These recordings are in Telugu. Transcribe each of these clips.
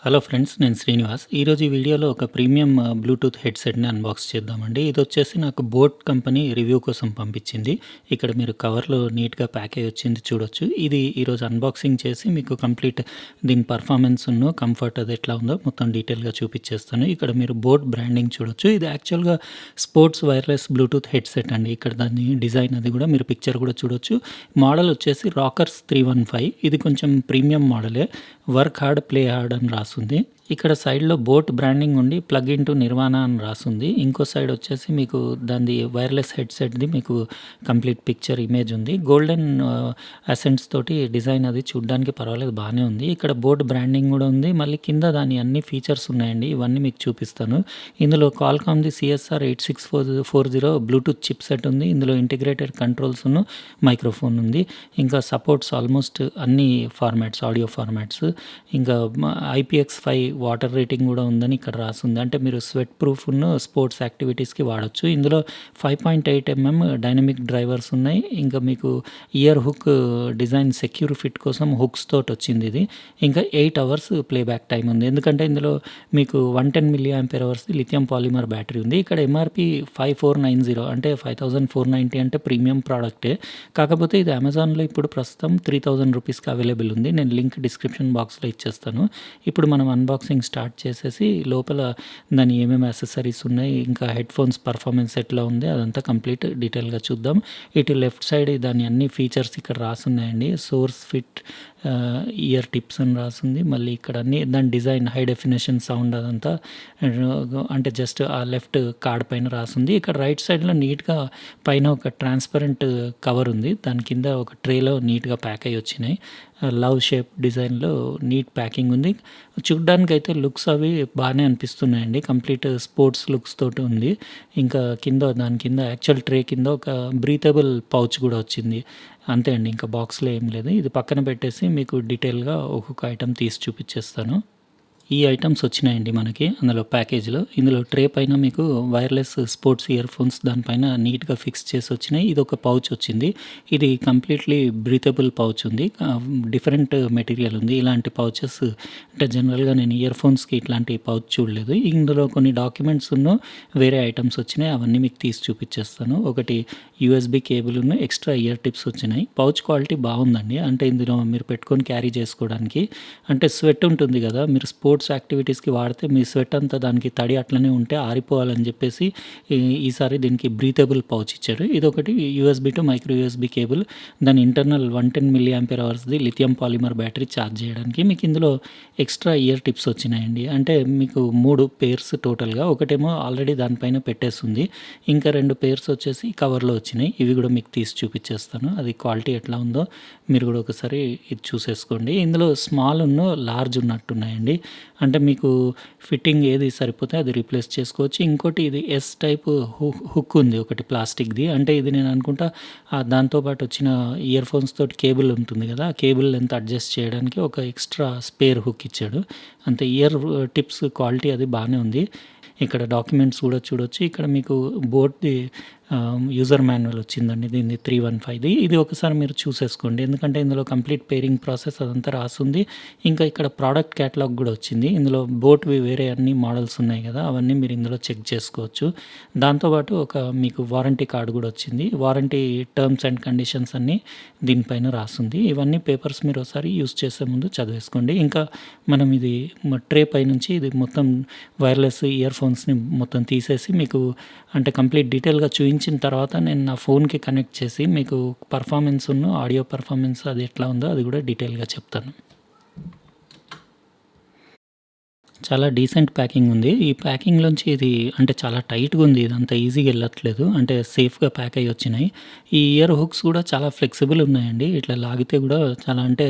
హలో ఫ్రెండ్స్, నేను శ్రీనివాస్. ఈరోజు ఈ వీడియోలో ఒక ప్రీమియం బ్లూటూత్ హెడ్సెట్‌ని అన్బాక్స్ చేద్దామండి. ఇదొచ్చేసి నాకు బోట్ కంపెనీ రివ్యూ కోసం పంపించింది. ఇక్కడ మీరు కవర్‌లో నీట్‌గా ప్యాక్ అయ్యి వచ్చింది చూడొచ్చు. ఇది ఈరోజు అన్బాక్సింగ్ చేసి మీకు కంప్లీట్ దీని పర్ఫార్మెన్స్‌ను, కంఫర్ట్ అది ఎట్లా ఉందో మొత్తం డీటెయిల్‌గా చూపిచ్చేస్తాను. ఇక్కడ మీరు బోట్ బ్రాండింగ్ చూడొచ్చు. ఇది యాక్చువల్‌గా స్పోర్ట్స్ వైర్‌లెస్ బ్లూటూత్ హెడ్సెట్ అండి. ఇక్కడ దాని డిజైన్ అది కూడా మీరు పిక్చర్ కూడా చూడొచ్చు. మోడల్ వచ్చేసి రాకర్స్ 315. ఇది కొంచెం ప్రీమియం మోడలే. వర్క్ హార్డ్, ప్లే హార్డ్ అని రాసుంది. ఇక్కడ సైడ్‌లో బోట్ బ్రాండింగ్ ఉండి ప్లగ్ ఇన్ టు నిర్వాణ అని రాసుంది. ఇంకో సైడ్ వచ్చేసి మీకు దానిది వైర్‌లెస్ హెడ్సెట్‌ది మీకు కంప్లీట్ పిక్చర్ ఇమేజ్ ఉంది. గోల్డెన్ అసెంట్స్ తోటి డిజైన్ అది చూడ్డానికి పర్వాలేదు, బానే ఉంది. ఇక్కడ బోట్ బ్రాండింగ్ కూడా ఉంది. మళ్ళీ కింద దాని అన్ని ఫీచర్స్ ఉన్నాయండి. ఇవన్నీ మీకు చూపిస్తాను. ఇందులో క్వాల్కామ్‌ది CSR 86440 బ్లూటూత్ చిప్‌సెట్ ఉంది. ఇందులో ఇంటిగ్రేటెడ్ కంట్రోల్స్‌ను, మైక్రోఫోన్ ఉంది. ఇంకా సపోర్ట్స్ ఆల్మోస్ట్ అన్ని ఫార్మాట్స్, ఆడియో ఫార్మాట్స్. ఇంకా IPX5 వాటర్ రేటింగ్ కూడా ఉందని ఇక్కడ రాసుంది. అంటే మీరు స్వెట్ ప్రూఫ్‌ను స్పోర్ట్స్ యాక్టివిటీస్‌కి వాడొచ్చు. ఇందులో 5.8 డైనమిక్ డ్రైవర్స్ ఉన్నాయి. ఇంకా మీకు ear hook design secure fit కోసం హుక్స్ తోటి వచ్చింది ఇది. ఇంకా 8 అవర్స్ ప్లేబ్యాక్ టైమ్ ఉంది. ఎందుకంటే ఇందులో మీకు 110 mAh లిథియం పాలిమర్ బ్యాటరీ ఉంది. ఇక్కడ MRP 5490 అంటే 5490 అంటే ప్రీమియం ప్రోడక్టే. కాకపోతే ఇది అమెజాన్‌లో ఇప్పుడు ప్రస్తుతం 3000 రూపీస్‌కి అవైలబుల్ ఉంది. నేను లింక్ డిస్క్రిప్షన్ బాక్స్‌లో ఇచ్చేస్తాను. ఇప్పుడు మనం అన్బాక్సింగ్ స్టార్ట్ చేసేసి లోపల దాని ఏమేమి యాక్సెసరీస్ ఉన్నాయి, ఇంకా హెడ్‌ఫోన్స్ పర్ఫార్మెన్స్ ఎట్లా ఉంది అదంతా కంప్లీట్ డీటెయిల్‌గా చూద్దాం. ఇటు లెఫ్ట్ సైడ్ దాని అన్ని ఫీచర్స్ ఇక్కడ రాసున్నాయండి. సోర్స్ ఫిట్ ఇయర్ టిప్స్ అని రాసుంది. మళ్ళీ ఇక్కడ అన్ని దాని డిజైన్, హై డెఫినేషన్ సౌండ్ అదంతా అంటే జస్ట్ ఆ లెఫ్ట్ కార్డ్ పైన రాసుంది. ఇక్కడ రైట్ సైడ్‌లో నీట్‌గా పైన ఒక ట్రాన్స్పరెంట్ కవర్ ఉంది. దాని కింద ఒక ట్రేలో నీట్‌గా ప్యాక్ అయ్యి వచ్చినాయి. లవ్ షేప్ డిజైన్‌లో నీట్ ప్యాకింగ్ ఉంది. చూడ్డానికైతే లుక్స్ అవి బాగానే అనిపిస్తున్నాయండి. కంప్లీట్ స్పోర్ట్స్ లుక్స్ తోటి ఉంది. ఇంకా దాని కింద యాక్చువల్ ట్రే కింద ఒక బ్రీతబుల్ పౌచ్ కూడా వచ్చింది. అంతే అండి. ఇంకా బాక్స్‌లో ఏం లేదు. ఇది పక్కన పెట్టేసి మీకు డీటెయిల్‌గా ఒక్కొక్క ఐటెమ్ తీసి చూపిచ్చేస్తాను. ఈ ఐటమ్స్ వచ్చినాయండి మనకి అందులో ప్యాకేజ్‌లో. ఇందులో ట్రే పైన మీకు వైర్‌లెస్ స్పోర్ట్స్ ఇయర్ ఫోన్స్ దానిపైన నీట్‌గా ఫిక్స్ చేసి వచ్చినాయి. ఇదొక పౌచ్ వచ్చింది. ఇది కంప్లీట్‌లీ బ్రీతబుల్ పౌచ్ ఉంది. డిఫరెంట్ మెటీరియల్ ఉంది. ఇలాంటి పౌచెస్ అంటే జనరల్‌గా నేను ఇయర్ ఫోన్స్‌కి ఇట్లాంటి పౌచ్ చూడలేదు. ఇందులో కొన్ని డాక్యుమెంట్స్‌ను వేరే ఐటమ్స్ వచ్చినాయి. అవన్నీ మీకు తీసి చూపిచ్చేస్తాను. ఒకటి USB కేబుల్‌ను, ఎక్స్ట్రా ఇయర్ టిప్స్ వచ్చినాయి. పౌచ్ క్వాలిటీ బాగుందండి. అంటే ఇందులో మీరు పెట్టుకొని క్యారీ చేసుకోవడానికి. అంటే స్వెట్ ఉంటుంది కదా, మీరు స్పోర్ట్స్ యాక్టివిటీస్‌కి వాడితే మీ స్వెట్ అంతా దానికి తడి అట్లనే ఉంటే ఆరిపోవాలని చెప్పేసి ఈసారి దీనికి బ్రీతబుల్ పౌచ్ ఇచ్చారు. ఇదొకటి USB to micro USB cable. దాని ఇంటర్నల్ 110 mAhది లిథియం పాలిమర్ బ్యాటరీ ఛార్జ్ చేయడానికి. మీకు ఇందులో ఎక్స్ట్రా ఇయర్ టిప్స్ వచ్చినాయండి. అంటే మీకు 3 పెయిర్స్ టోటల్‌గా. ఒకటేమో ఆల్రెడీ దానిపైన పెట్టేసుంది. ఇంకా 2 పెయిర్స్ వచ్చేసి కవర్‌లో వచ్చినాయి. ఇవి కూడా మీకు తీసి చూపిచ్చేస్తాను. అది క్వాలిటీ ఎట్లా ఉందో మీరు కూడా ఒకసారి ఇది చూసేసుకోండి. ఇందులో స్మాల్ లార్జ్ ఉన్నట్టున్నాయండి. అంటే మీకు ఫిట్టింగ్ ఏది సరిపోతే అది రీప్లేస్ చేసుకోవచ్చు. ఇంకోటి ఇది S టైప్ హుక్ ఉంది ఒకటి ప్లాస్టిక్‌ది. అంటే ఇది నేను అనుకుంటా దాంతో పాటు వచ్చిన ఇయర్ ఫోన్స్ తోటి కేబుల్ ఉంటుంది కదా, ఆ కేబుల్ లెంత్ అడ్జస్ట్ చేయడానికి ఒక ఎక్స్ట్రా స్పేర్ హుక్ ఇచ్చాడు. అంతే. ఇయర్ టిప్స్ క్వాలిటీ అది బాగానే ఉంది. ఇక్కడ డాక్యుమెంట్స్ కూడా చూడొచ్చు. ఇక్కడ మీకు బోట్‌ది యూజర్ మాన్యువల్ వచ్చిందండి. దీనిది 315ది. ఇది ఒకసారి మీరు చూసేసుకోండి. ఎందుకంటే ఇందులో కంప్లీట్ పేరింగ్ ప్రాసెస్ అదంతా రాసుంది. ఇంకా ఇక్కడ ప్రోడక్ట్ క్యాటలాగ్ కూడా వచ్చింది. ఇందులో బోట్‌వి వేరే అన్ని మోడల్స్ ఉన్నాయి కదా, అవన్నీ మీరు ఇందులో చెక్ చేసుకోవచ్చు. దాంతోపాటు ఒక మీకు వారంటీ కార్డ్ కూడా వచ్చింది. వారంటీ టర్మ్స్ అండ్ కండిషన్స్ అన్నీ దీనిపైన రాసుంది. ఇవన్నీ పేపర్స్ మీరు ఒకసారి యూజ్ చేసే ముందు చదివేసుకోండి. ఇంకా మనం ఇది ట్రే పైనుంచి ఇది మొత్తం వైర్‌లెస్ ఇయర్ ఫోన్స్‌ని మొత్తం తీసేసి మీకు అంటే కంప్లీట్ డీటెయిల్‌గా చూయించిన తర్వాత నేను నా ఫోన్‌కి కనెక్ట్ చేసి మీకు పర్ఫార్మెన్స్‌ను, ఆడియో పర్ఫార్మెన్స్ అది ఎట్లా ఉందో అది కూడా డీటెయిల్‌గా చెప్తాను. చాలా డీసెంట్ ప్యాకింగ్ ఉంది. ఈ ప్యాకింగ్‌లోంచి ఇది అంటే చాలా టైట్‌గా ఉంది. ఇదంతా ఈజీగా ఎళ్ళట్లేదు. అంటే సేఫ్‌గా ప్యాక్ అయ్యి వచ్చినాయి. ఈ ఇయర్ హుక్స్ కూడా చాలా ఫ్లెక్సిబుల్ ఉన్నాయండి. ఇట్లా లాగితే కూడా చాలా అంటే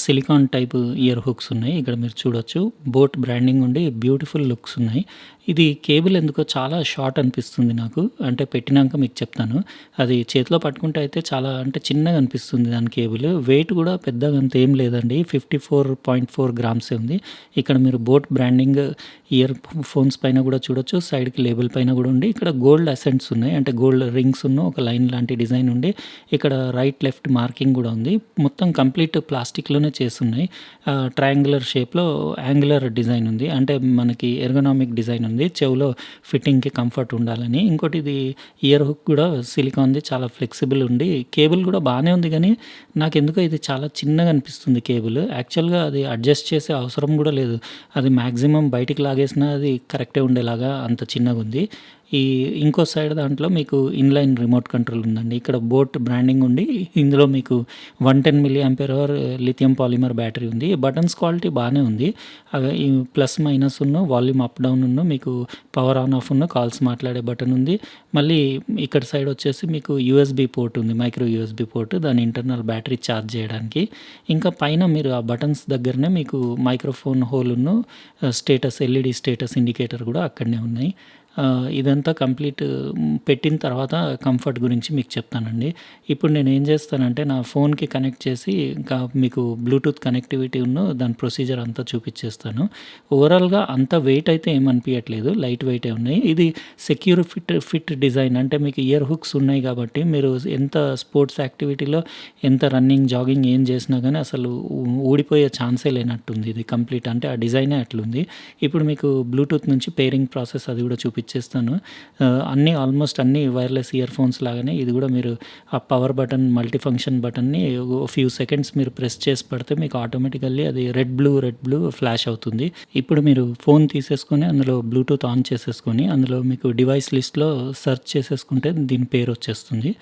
సిలికాన్ టైప్ ఇయర్ హుక్స్ ఉన్నాయి. ఇక్కడ మీరు చూడొచ్చు. బోట్ బ్రాండింగ్ ఉండి బ్యూటిఫుల్ లుక్స్ ఉన్నాయి. ఇది కేబుల్ ఎందుకో చాలా షార్ట్ అనిపిస్తుంది నాకు. అంటే పెట్టినాక మీకు చెప్తాను. అది చేతిలో పట్టుకుంటే అయితే చాలా అంటే చిన్నగా అనిపిస్తుంది దాని కేబుల్. వెయిట్ కూడా పెద్దగా అంత ఏం లేదండి. 54.4 గ్రామ్సే ఉంది. ఇక్కడ మీరు బోట్ బ్రాండింగ్ ఇయర్ ఫోన్స్ పైన కూడా చూడొచ్చు. సైడ్‌కి లేబుల్ పైన కూడా ఉండి ఇక్కడ గోల్డ్ అసెంట్స్ ఉన్నాయి. అంటే గోల్డ్ రింగ్స్ ఒక లైన్ లాంటి డిజైన్ ఉండి ఇక్కడ రైట్, లెఫ్ట్ మార్కింగ్ కూడా ఉంది. మొత్తం కంప్లీట్ ప్లాస్టిక్‌లోనే చేసున్నాయి. ట్రయాంగులర్ షేప్‌లో యాంగులర్ డిజైన్ ఉంది. అంటే మనకి ఎర్గనామిక్ డిజైన్ ఉంది. చెవులో ఫిట్టింగ్‌కి కంఫర్ట్ ఉండాలని. ఇంకోటి ఇది ఇయర్ హుక్ కూడా సిలికాన్‌ది చాలా ఫ్లెక్సిబుల్ ఉండి కేబుల్ కూడా బానే ఉంది గానీ, నాకెందుకో ఇది చాలా చిన్నగా అనిపిస్తుంది కేబుల్. యాక్చువల్‌గా అది అడ్జస్ట్ చేసే అవసరం కూడా లేదు. అది మాక్సిమం బయటికి లాగేసినా అది కరెక్టే ఉండేలాగా అంత చిన్నగుంది. ఈ ఇంకో సైడ్ దాంట్లో మీకు ఇన్‌లైన్ రిమోట్ కంట్రోల్ ఉందండి. ఇక్కడ బోట్ బ్రాండింగ్ ఉండి ఇందులో మీకు 110 milli ampere hour lithium polymer battery ఉంది. బటన్స్ క్వాలిటీ బానే ఉంది. ఈ plus minus volume up down మీకు పవర్ ఆన్ ఆఫ్ కాల్స్ మాట్లాడే బటన్ ఉంది. మళ్ళీ ఇక్కడ సైడ్ వచ్చేసి మీకు యూఎస్‌బీ పోర్ట్ ఉంది. Micro USB port. దాని ఇంటర్నల్ బ్యాటరీ ఛార్జ్ చేయడానికి. ఇంకా పైన మీరు ఆ బటన్స్ దగ్గరనే మీకు మైక్రోఫోన్ హోలును స్టేటస్ ఎల్ఈడీ స్టేటస్ ఇండికేటర్ కూడా అక్కడనే ఉన్నాయి. ఇదంతా కంప్లీట్ పెట్టిన తర్వాత కంఫర్ట్ గురించి మీకు చెప్తానండి. ఇప్పుడు నేనేం చేస్తానంటే నా ఫోన్‌కి కనెక్ట్ చేసి ఇంకా మీకు బ్లూటూత్ కనెక్టివిటీ దాని ప్రొసీజర్ అంతా చూపిచ్చేస్తాను. ఓవరాల్‌గా అంత వెయిట్ అయితే ఏమనిపియట్లేదు. లైట్ వెయిటే ఉన్నాయి. ఇది సెక్యూర్ ఫిట్ డిజైన్ అంటే మీకు ఇయర్ హుక్స్ ఉన్నాయి కాబట్టి మీరు ఎంత స్పోర్ట్స్ యాక్టివిటీలో ఎంత రన్నింగ్, జాగింగ్ ఏం చేసినా గానీ అసలు ఊడిపోయే ఛాన్సే లేనట్టుంది ఇది కంప్లీట్. అంటే ఆ డిజైనే అట్లుంది. ఇప్పుడు మీకు బ్లూటూత్ నుంచి పెయిరింగ్ ప్రాసెస్ అది కూడా చూపిచ్చేస్తాను. అన్నీ ఆల్మోస్ట్ అన్నీ వైర్‌లెస్ ఇయర్ ఫోన్స్ లాగానే ఇది కూడా మీరు ఆ పవర్ బటన్, మల్టీ ఫంక్షన్ బటన్‌ని ఫ్యూ సెకండ్స్ మీరు ప్రెస్ చేసి పడితే మీకు ఆటోమేటికల్లీ అది రెడ్ బ్లూ ఫ్లాష్ అవుతుంది. ఇప్పుడు మీరు ఫోన్ తీసేసుకొని అందులో బ్లూటూత్ ఆన్ చేసేసుకొని అందులో మీకు డివైస్ లిస్ట్‌లో సెర్చ్ చేసేసుకుంటే దీని పేరు వచ్చేస్తుంది.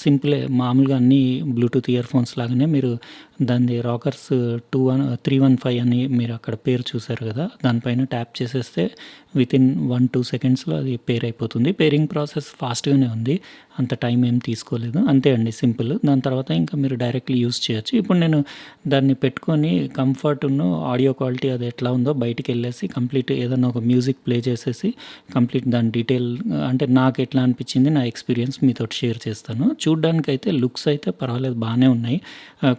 సింపులే మామూలుగా అన్నీ బ్లూటూత్ ఇయర్ ఫోన్స్ లాగానే మీరు దానిది రాకర్స్ 315 అని మీరు అక్కడ పేరు చూసారు కదా! దానిపైన ట్యాప్ చేసేస్తే వితిన్ 1-2 సెకండ్స్‌లో అది పేర్ అయిపోతుంది. పేరింగ్ ప్రాసెస్ ఫాస్ట్‌గానే ఉంది. అంత టైం ఏం తీసుకోలేదు. అంతే అండి సింపుల్. దాని తర్వాత ఇంకా మీరు డైరెక్ట్‌లీ యూజ్ చేయొచ్చు. ఇప్పుడు నేను దాన్ని పెట్టుకొని ఆడియో క్వాలిటీ అది ఎట్లా ఉందో బయటికెళ్ళేసి కంప్లీట్ ఏదన్నా ఒక మ్యూజిక్ ప్లే చేసేసి కంప్లీట్ దాని డీటెయిల్ అంటే నాకు ఎట్లా అనిపించింది నా ఎక్స్‌పీరియన్స్ మీతోటి షేర్ చేస్తాను. చూడ్డానికైతే లుక్స్ అయితే పర్వాలేదు బానే ఉన్నాయి.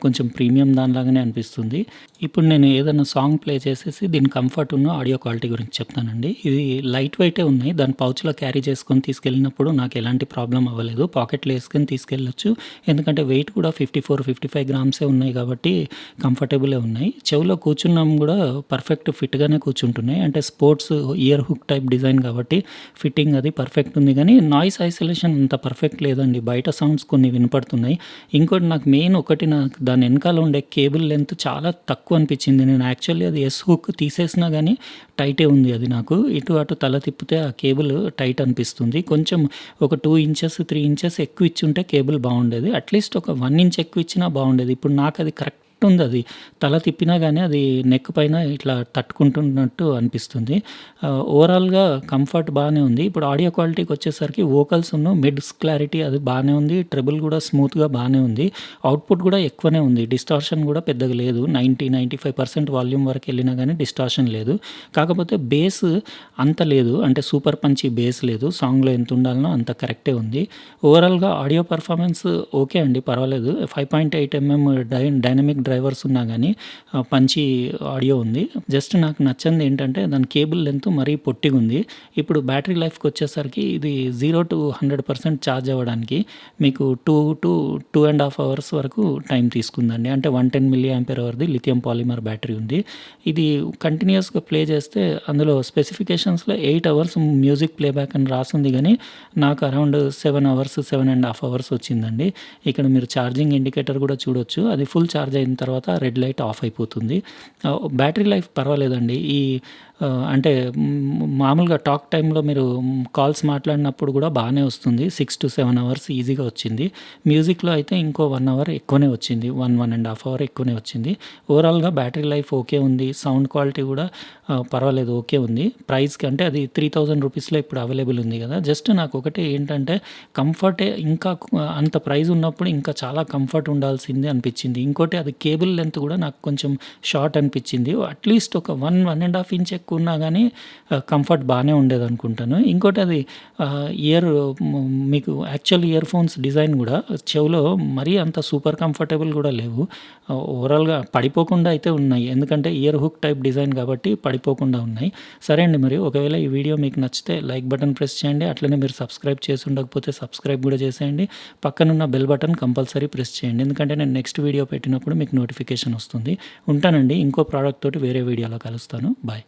కొంచెం ప్రీమియం దానిలాగానే అనిపిస్తుంది. ఇప్పుడు నేను ఏదన్నా సాంగ్ ప్లే చేసేసి దీని కంఫర్ట్ ఆడియో క్వాలిటీ గురించి చెప్తానండి. ఇది లైట్ వెయిటే ఉన్నాయి. దాన్ని పౌచ్‌లో క్యారీ చేసుకొని తీసుకెళ్ళినప్పుడు నాకు ఎలాంటి ప్రాబ్లమ్ అవ్వలేదు. పాకెట్‌లో ఏసుకొని తీసుకెళ్ళొచ్చు. ఎందుకంటే వెయిట్ కూడా 54-55 గ్రామ్సే ఉన్నాయి కాబట్టి కంఫర్టబులే ఉన్నాయి. చెవిలో కూర్చున్నాం కూడా పర్ఫెక్ట్ ఫిట్‌గానే కూర్చుంటున్నాయి. అంటే sports ear hook type design కాబట్టి ఫిట్టింగ్ అది పర్ఫెక్ట్ ఉంది గానీ నాయిస్ ఐసోలేషన్ అంత పర్ఫెక్ట్ లేదండి. బయట సౌండ్స్ కొన్ని వినపడుతున్నాయి. ఇంకోటి నాకు మెయిన్ నాకు దాని వెనకాల ఉండే కేబుల్ లెంత్ చాలా తక్కువ అనిపించింది. నేను యాక్చువల్లీ అది ఎస్ హుక్ తీసేసినా గానీ టైటే ఉంది అది నాకు. ఇటు అటు తల తిప్పితే ఆ కేబుల్ టైట్ అనిపిస్తుంది. కొంచెం ఒక 2 ఇంచెస్, 3 ఇంచెస్ ఎక్కువ ఇచ్చుంటే కేబుల్ బాగుండేది. అట్లీస్ట్ ఒక 1 ఇంచ్ ఎక్కువ ఇచ్చినా బాగుండేది. ఇప్పుడు నాకు అది కరెక్ట్ ఉంది. అది తల తిప్పినా గానీ అది నెక్ పైన ఇట్లా తట్టుకుంటున్నట్టు అనిపిస్తుంది. ఓవరాల్‌గా కంఫర్ట్ బానే ఉంది. ఇప్పుడు ఆడియో క్వాలిటీకి వచ్చేసరికి వోకల్స్ మిడ్స్ క్లారిటీ అది బానే ఉంది. ట్రెబుల్ కూడా స్మూత్‌గా బానే ఉంది. అవుట్‌పుట్ కూడా ఎక్కువనే ఉంది. డిస్టార్షన్ కూడా పెద్దగా లేదు. 90-95% వాల్యూమ్ వరకు వెళ్ళినా గానీ డిస్టార్షన్ లేదు. కాకపోతే బేస్ అంత లేదు. అంటే సూపర్ పంచీ బేస్ లేదు. సాంగ్‌లో ఎంత ఉండాలనో అంత కరెక్టే ఉంది. ఓవరాల్‌గా ఆడియో పర్ఫార్మెన్స్ ఓకే అండి పర్వాలేదు. 5.8 డైనమిక్ డ్రైవర్స్ ఉన్నా గానీ పంచీ ఆడియో ఉంది. జస్ట్ నాకు నచ్చంది ఏంటంటే దాని కేబుల్ లెంత్ మరీ పొట్టిగుంది. ఇప్పుడు బ్యాటరీ లైఫ్‌కి వచ్చేసరికి ఇది 0-100% ఛార్జ్ అవ్వడానికి మీకు 2-2.5 అవర్స్ వరకు టైం తీసుకుందండి. అంటే 110 మిల్లీ యాంపియర్ అవర్‌ది లిథియం పాలిమర్ బ్యాటరీ ఉంది. ఇది కంటిన్యూయస్‌గా ప్లే చేస్తే అందులో స్పెసిఫికేషన్స్‌లో 8 అవర్స్ మ్యూజిక్ ప్లేబ్యాక్ అని రాసుంది గానీ నాకు అరౌండ్ 7 అవర్స్, 7.5 అవర్స్ వచ్చిందండి. ఇక్కడ మీరు ఛార్జింగ్ ఇండికేటర్ కూడా చూడొచ్చు. అది ఫుల్ ఛార్జ్ అయిన తర్వాత రెడ్ లైట్ ఆఫ్ అయిపోతుంది. బ్యాటరీ లైఫ్ పర్వాలేదండి. అంటే మామూలుగా టాక్ టైమ్‌లో మీరు కాల్స్ మాట్లాడినప్పుడు కూడా బానే వస్తుంది. 6-7 అవర్స్ ఈజీగా వచ్చింది. మ్యూజిక్‌లో అయితే ఇంకో 1 అవర్ ఎక్కువనే వచ్చింది. 1.5 అవర్ ఎక్కువనే వచ్చింది. ఓవరాల్‌గా బ్యాటరీ లైఫ్ ఓకే ఉంది. సౌండ్ క్వాలిటీ కూడా పర్వాలేదు ఓకే ఉంది. ప్రైస్‌కి అంటే అది 3000 రూపీస్‌లో ఇప్పుడు అవైలబుల్ ఉంది కదా! జస్ట్ నాకొకటి ఏంటంటే కంఫర్టే ఇంకా అంత ప్రైస్ ఉన్నప్పుడు ఇంకా చాలా కంఫర్ట్ ఉండాల్సింది అనిపించింది. ఇంకోటి అది కేబుల్ లెంత్ కూడా నాకు కొంచెం షార్ట్ అనిపించింది. అట్లీస్ట్ ఒక 1.5 ఇంచ్ ఎక్కువ ఉన్నా కానీ కంఫర్ట్ బాగానే ఉండేదనుకుంటాను. ఇంకోటి అది ఇయర్ మీకు యాక్చువల్ ఇయర్ ఫోన్స్ డిజైన్ కూడా చెవిలో మరీ అంత సూపర్ కంఫర్టబుల్ కూడా లేవు. ఓవరాల్‌గా పడిపోకుండా అయితే ఉన్నాయి. ఎందుకంటే ఇయర్ హుక్ టైప్ డిజైన్ కాబట్టి పడిపోకుండా ఉన్నాయి. సరే అండి, మరి ఒకవేళ ఈ వీడియో మీకు నచ్చితే లైక్ బటన్ ప్రెస్ చేయండి. అట్లనే మీరు సబ్స్క్రైబ్ చేసి ఉండకపోతే సబ్స్క్రైబ్ కూడా చేసేయండి. పక్కనున్న బెల్ బటన్ కంపల్సరీ ప్రెస్ చేయండి. ఎందుకంటే నేను నెక్స్ట్ వీడియో పెట్టినప్పుడు మీకు నోటిఫికేషన్ వస్తుంది. ఉంటానండి. ఇంకో ప్రోడక్ట్ తోటి వేరే వీడియోలో కలుస్తాను. బాయ్.